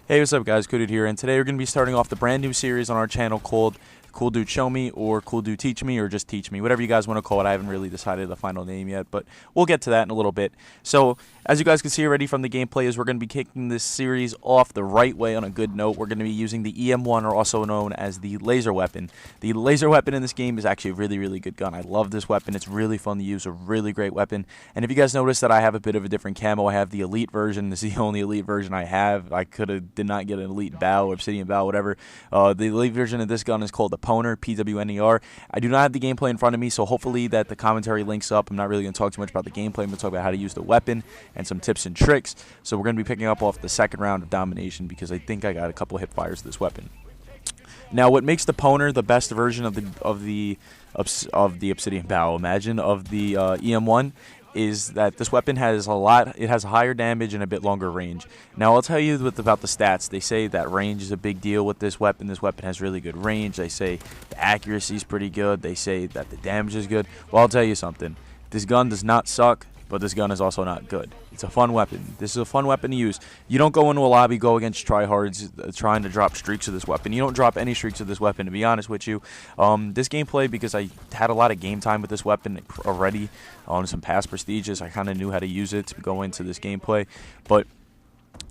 Hey, what's up, guys? Cool Dude here, and today we're going to be starting off the brand new series on our channel called Cool Dude Show Me, or Cool Dude Teach Me, or just Teach Me, whatever you guys want to call it. I haven't really decided the final name yet, but we'll get to that in a little bit. So, as you guys can see already from the gameplay, is we're going to be kicking this series off the right way on a good note. We're going to be using the Em1, or also known as the laser weapon. The laser weapon in this game is actually a really, really good gun. I love this weapon. It's really fun to use, a really great weapon. And if you guys notice that I have a bit of a different camo, I have the elite version. This is the only elite version I have. I did not get an elite bow or obsidian bow, whatever. The elite version of this gun is called the Pwner, Pwner. I do not have the gameplay in front of me, so hopefully that the commentary links up. I'm not really going to talk too much about the gameplay. I'm going to talk about how to use the weapon and some tips and tricks. So we're going to be picking up off the second round of domination because I think I got a couple hip fires of this weapon. Now, what makes the Pwner the best version of the obsidian bow, imagine, of the Em1, is that this weapon has it has higher damage and a bit longer range. Now, I'll tell you about the stats. They say that range is a big deal with this weapon. This weapon has really good range. They say the accuracy is pretty good. They say that the damage is good. Well, I'll tell you something. This gun does not suck, but this gun is also not good. It's a fun weapon. This is a fun weapon to use. You don't go into a lobby, go against tryhards trying to drop streaks of this weapon. You don't drop any streaks of this weapon, to be honest with you. This gameplay, because I had a lot of game time with this weapon already on some past prestiges, I kind of knew how to use it to go into this gameplay. But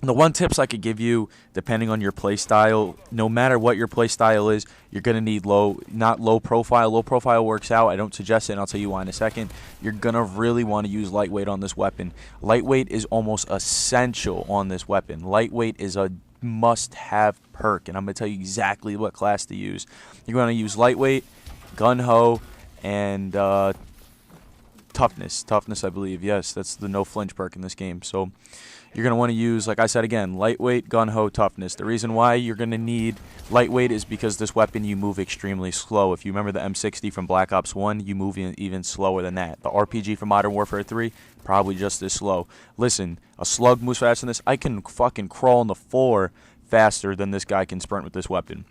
the one tips I could give you, depending on your play style, no matter what your play style is, you're going to need not low profile. Low profile works out. I don't suggest it, and I'll tell you why in a second. You're going to really want to use lightweight on this weapon. Lightweight is almost essential on this weapon. Lightweight is a must-have perk, and I'm going to tell you exactly what class to use. You're going to use lightweight, gun-ho, and toughness. Toughness, I believe. Yes, that's the no flinch perk in this game. So you're going to want to use, like I said again, lightweight, gun-ho, toughness. The reason why you're going to need lightweight is because this weapon you move extremely slow. If you remember the M60 from Black Ops 1, you move even slower than that. The RPG from Modern Warfare 3, probably just as slow. Listen, a slug moves faster than this. I can fucking crawl on the floor faster than this guy can sprint with this weapon.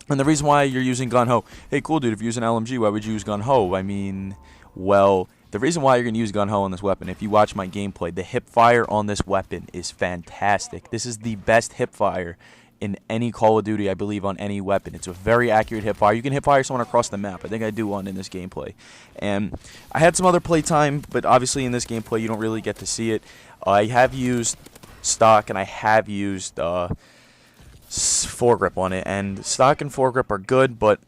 And the reason why you're using gun-ho, hey, cool dude, if you're using LMG, why would you use gun-ho? I mean, well, the reason why you're going to use gun-ho on this weapon, if you watch my gameplay, the hip fire on this weapon is fantastic. This is the best hip fire in any Call of Duty, I believe, on any weapon. It's a very accurate hip fire. You can hip fire someone across the map. I think I do one in this gameplay. And I had some other play time, but obviously in this gameplay you don't really get to see it. I have used stock and I have used foregrip on it, and stock and foregrip are good, but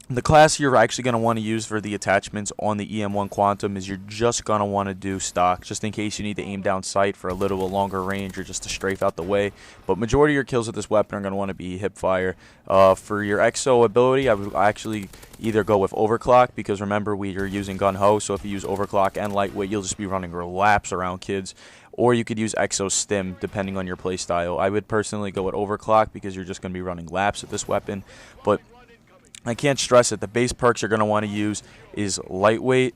the class you're actually going to want to use for the attachments on the Em1 Quantum is you're just going to want to do stock, just in case you need to aim down sight for a little longer range or just to strafe out the way. But majority of your kills with this weapon are going to want to be hip fire. For your exo ability, I would actually either go with overclock, because remember we are using gun-ho, so if you use overclock and lightweight, you'll just be running laps around kids. Or you could use exo stim, depending on your playstyle. I would personally go with overclock because you're just going to be running laps with this weapon. But I can't stress it. The base perks you're going to want to use is lightweight,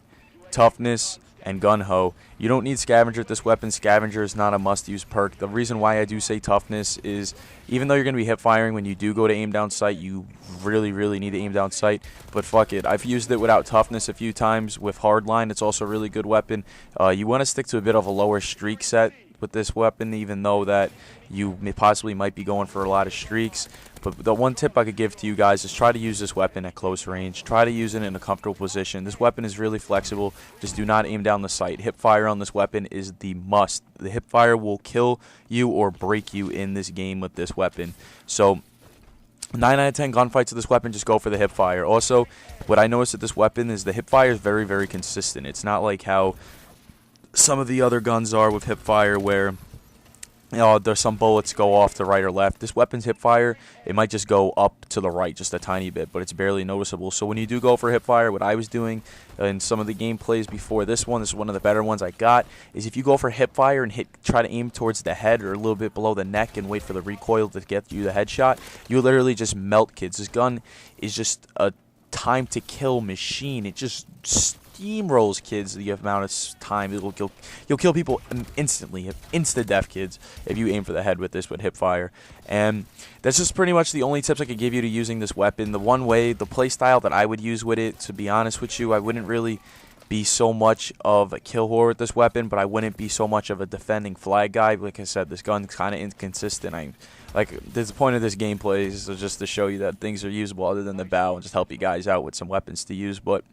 toughness, and gun-ho. You don't need scavenger with this weapon. Scavenger is not a must-use perk. The reason why I do say toughness is, even though you're going to be hip firing when you do go to aim down sight, you really, really need to aim down sight. But fuck it. I've used it without toughness a few times with hardline. It's also a really good weapon. You want to stick to a bit of a lower streak set with this weapon, even though that you possibly might be going for a lot of streaks. But the one tip I could give to you guys is try to use this weapon at close range. Try to use it in a comfortable position. This weapon is really flexible. Just do not aim down the sight. Hip fire on this weapon is the must. The hip fire will kill you or break you in this game with this weapon. So 9 out of 10 gunfights with this weapon, just go for the hip fire. Also, what I noticed with this weapon is the hip fire is very, very consistent. It's not like how some of the other guns are with hip fire where there's some bullets go off to right or left. This weapon's hip fire, it might just go up to the right just a tiny bit, but it's barely noticeable. So when you do go for hip fire, what I was doing in some of the gameplays before this is one of the better ones I got, is if you go for hip fire and try to aim towards the head or a little bit below the neck and wait for the recoil to get you the headshot, you literally just melt kids. This gun is just a time to kill machine. It just steamrolls kids the amount of time you'll kill people instantly, insta death kids, if you aim for the head with this with hip fire. And that's just pretty much the only tips I could give you to using this weapon. The one way, the play style that I would use with it, to be honest with you, I wouldn't really be so much of a kill whore with this weapon, but I wouldn't be so much of a defending flag guy. Like I said, this gun's kind of inconsistent. The point of this gameplay is just to show you that things are usable other than the bow and just help you guys out with some weapons to use. But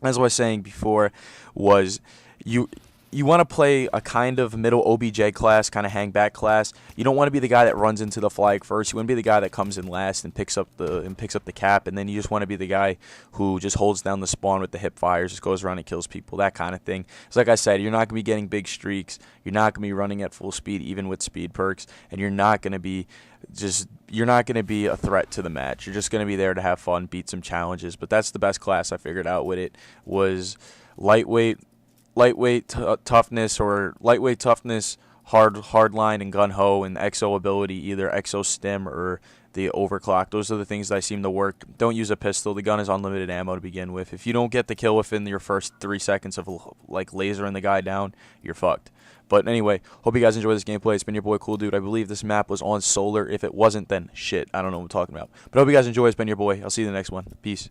as I was saying before, was you want to play a kind of middle OBJ class, kind of hang back class. You don't want to be the guy that runs into the flag first. You want to be the guy that comes in last and picks up the cap, and then you just want to be the guy who just holds down the spawn with the hip fires, just goes around and kills people, that kind of thing. It's like I said, you're not going to be getting big streaks. You're not going to be running at full speed, even with speed perks, and you're not going to be a threat to the match. You're just going to be there to have fun, beat some challenges. But that's the best class I figured out with it, was lightweight toughness, hard line, and gun ho, and exo ability, either exo stim or the overclock. Those are the things that seem to work. Don't use a pistol. The gun is unlimited ammo to begin with. If you don't get the kill within your first 3 seconds of like lasering the guy down, you're fucked. But anyway, hope you guys enjoy this gameplay. It's been your boy Cool Dude. I believe this map was on solar. If it wasn't, then shit, I don't know what I'm talking about. But I hope you guys enjoy. It's been your boy. I'll see you in the next one. Peace.